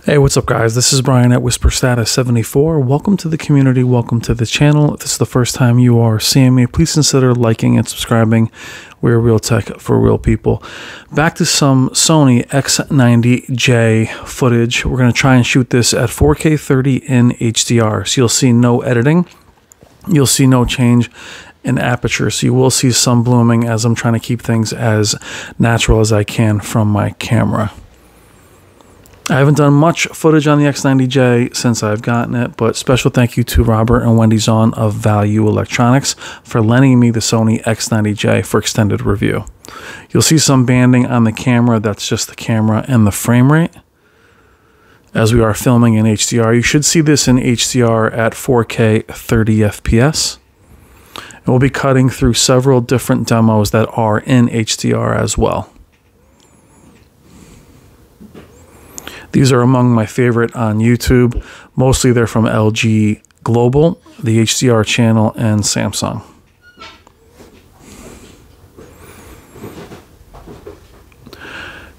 Hey, what's up guys? This is Brian at WhisperStatus74. Welcome to the community, welcome to the channel. If this is the first time you are seeing me, please consider liking and subscribing. We're real tech for real people. Back to some Sony X90J footage. We're going to try and shoot this at 4K 30 in HDR. So you'll see no editing. You'll see no change in aperture. So you will see some blooming as I'm trying to keep things as natural as I can from my camera. I haven't done much footage on the X90J since I've gotten it, but special thank you to Robert and Wendy Zahn of Value Electronics for lending me the Sony X90J for extended review. You'll see some banding on the camera. That's just the camera and the frame rate as we are filming in HDR. You should see this in HDR at 4K 30 FPS. And we'll be cutting through several different demos that are in HDR as well. These are among my favorite on YouTube. Mostly they're from LG Global, the HDR channel, and Samsung.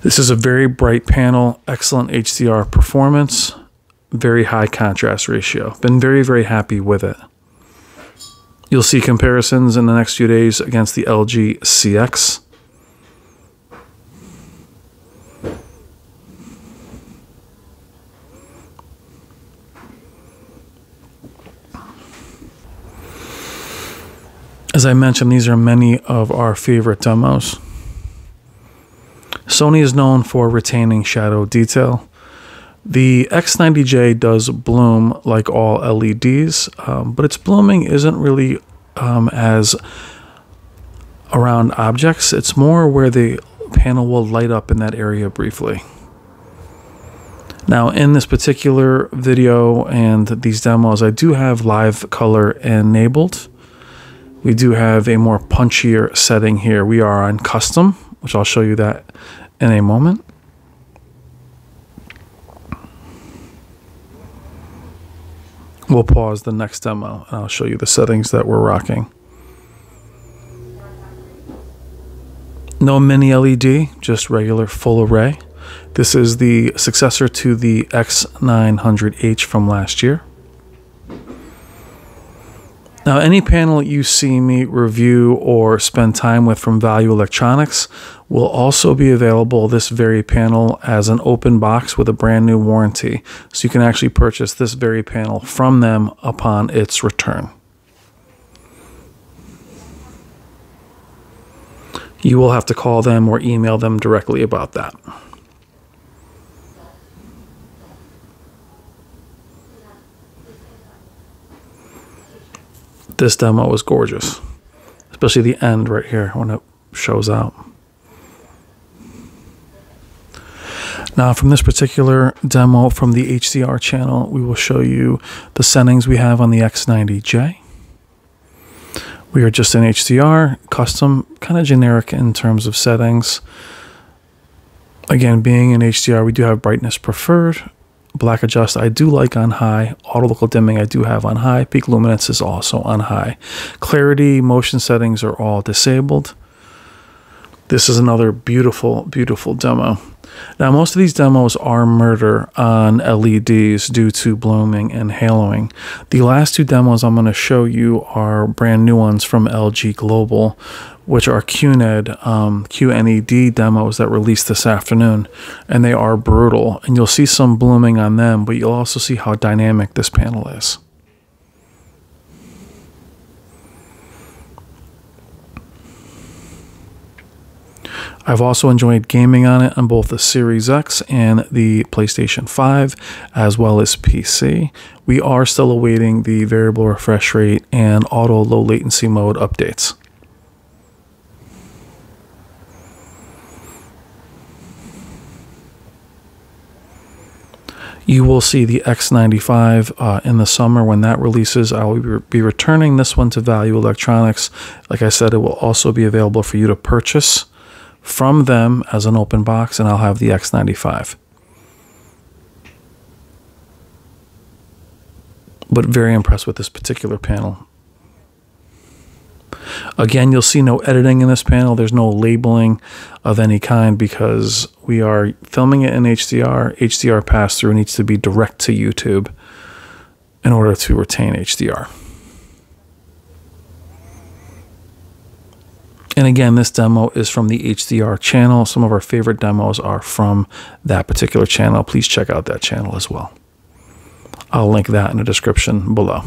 This is a very bright panel, excellent HDR performance, very high contrast ratio. Been very, very happy with it. You'll see comparisons in the next few days against the LG CX. As I mentioned, these are many of our favorite demos. Sony is known for retaining shadow detail. The X90J does bloom like all LEDs, but its blooming isn't really as around objects. It's more where the panel will light up in that area briefly. Now, in this particular video and these demos, I do have live color enabled. We do have a more punchier setting here. We are on custom, which I'll show you that in a moment. We'll pause the next demo and I'll show you the settings that we're rocking. No mini LED, just regular full array. This is the successor to the X90J from last year. Now, any panel you see me review or spend time with from Value Electronics will also be available, this very panel, as an open box with a brand new warranty. So you can actually purchase this very panel from them upon its return. You will have to call them or email them directly about that. This demo was gorgeous, especially the end right here when it shows out. Now, from this particular demo from the HDR channel, we will show you the settings we have on the X90J. We are just in HDR, custom, kind of generic in terms of settings. Again, being in HDR, we do have brightness preferred. Black adjust I do like on high. Auto local dimming I do have on high. Peak luminance is also on high. Clarity, motion settings are all disabled. This is another beautiful, beautiful demo. Now, most of these demos are murder on LEDs due to blooming and haloing. The last two demos I'm going to show you are brand new ones from LG Global, which are QNED demos that released this afternoon, and they are brutal. And you'll see some blooming on them, but you'll also see how dynamic this panel is. I've also enjoyed gaming on it on both the Series X and the PlayStation 5, as well as PC. We are still awaiting the variable refresh rate and auto low latency mode updates. You will see the X95 in the summer when that releases. I will be returning this one to Value Electronics. Like I said, it will also be available for you to purchase from them as an open box, and I'll have the X95. But very impressed with this particular panel. Again, you'll see no editing in this panel. There's no labeling of any kind because we are filming it in HDR. HDR pass-through needs to be direct to YouTube in order to retain HDR. And again, this demo is from the HDR channel. Some of our favorite demos are from that particular channel. Please check out that channel as well. I'll link that in the description below.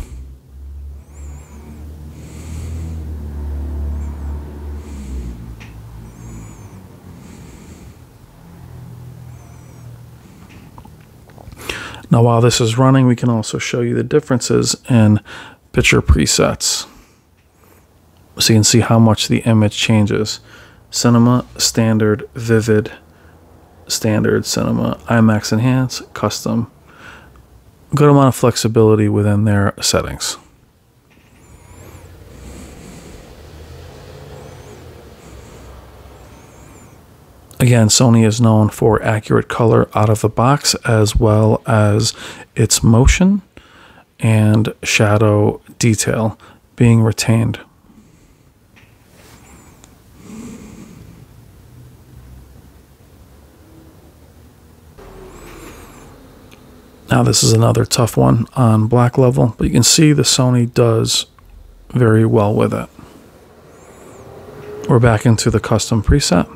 Now, while this is running, we can also show you the differences in picture presets, so you can see how much the image changes. Cinema, Standard, Vivid, Standard, Cinema, IMAX Enhance, Custom. Good amount of flexibility within their settings. Again, Sony is known for accurate color out of the box, as well as its motion and shadow detail being retained. Now, this is another tough one on black level, but you can see the Sony does very well with it. We're back into the custom preset.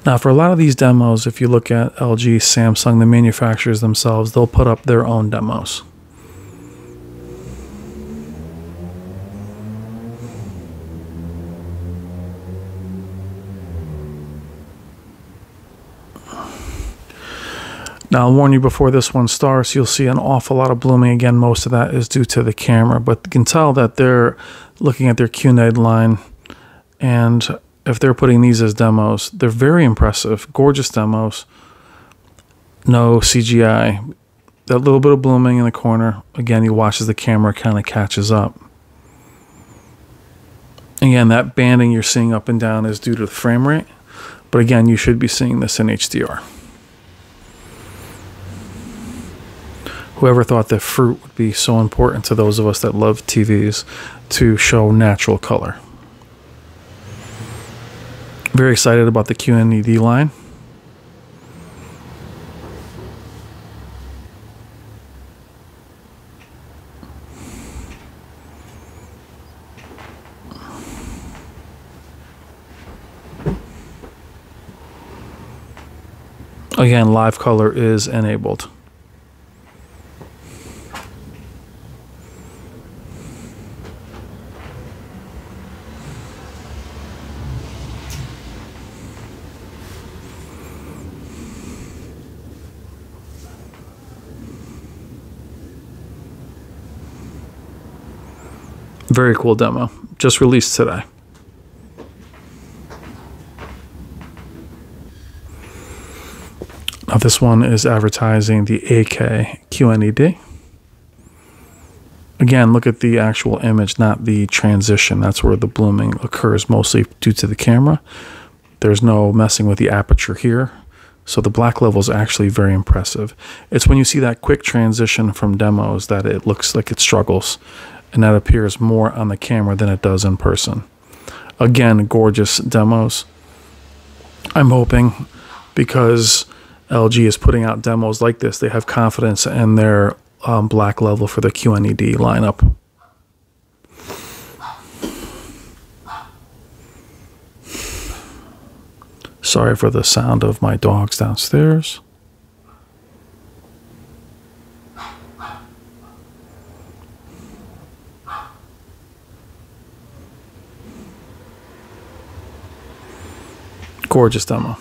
Now, for a lot of these demos, if you look at LG, Samsung, the manufacturers themselves, they'll put up their own demos. Now, I'll warn you before this one starts, you'll see an awful lot of blooming. Again, most of that is due to the camera, but you can tell that they're looking at their QNED line, and if they're putting these as demos, they're very impressive, gorgeous demos. No CGI. That little bit of blooming in the corner, again, you watch as the camera kind of catches up. Again, that banding you're seeing up and down is due to the frame rate, but again, you should be seeing this in HDR. Whoever thought that fruit would be so important to those of us that love TVs to show natural color. Very excited about the QNED line. Again, live color is enabled. Very cool demo, just released today. Now this one is advertising the 8K QNED. Again, look at the actual image, not the transition. That's where the blooming occurs, mostly due to the camera. There's no messing with the aperture here. So the black level is actually very impressive. It's when you see that quick transition from demos that it looks like it struggles. And that appears more on the camera than it does in person. Again, gorgeous demos. I'm hoping because LG is putting out demos like this, they have confidence in their black level for the QNED lineup. Sorry for the sound of my dogs downstairs. Gorgeous demo.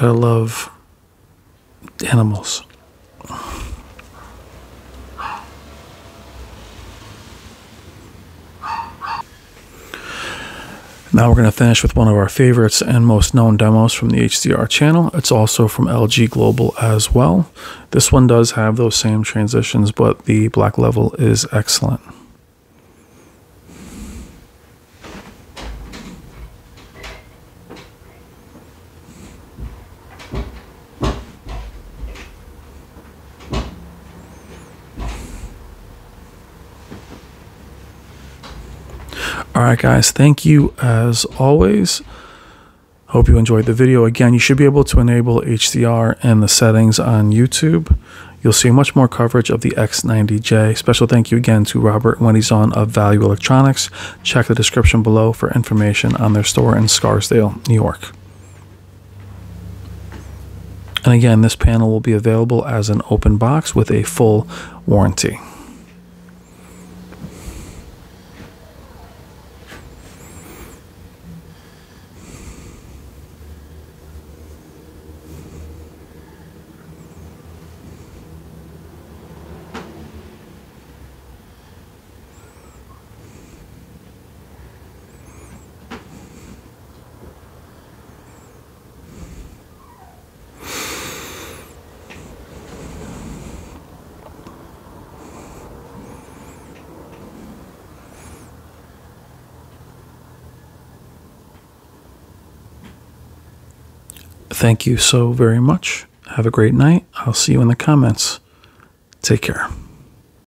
Gotta love animals. Now we're going to finish with one of our favorites and most known demos from the HDR channel. It's also from LG Global as well. This one does have those same transitions, but the black level is excellent. Alright guys, thank you as always. Hope you enjoyed the video. Again, you should be able to enable HDR in the settings on YouTube. You'll see much more coverage of the X90J. Special thank you again to Robert Wendyson of Value Electronics. Check the description below for information on their store in Scarsdale, New York. And again, this panel will be available as an open box with a full warranty. Thank you so very much. Have a great night. I'll see you in the comments. Take care.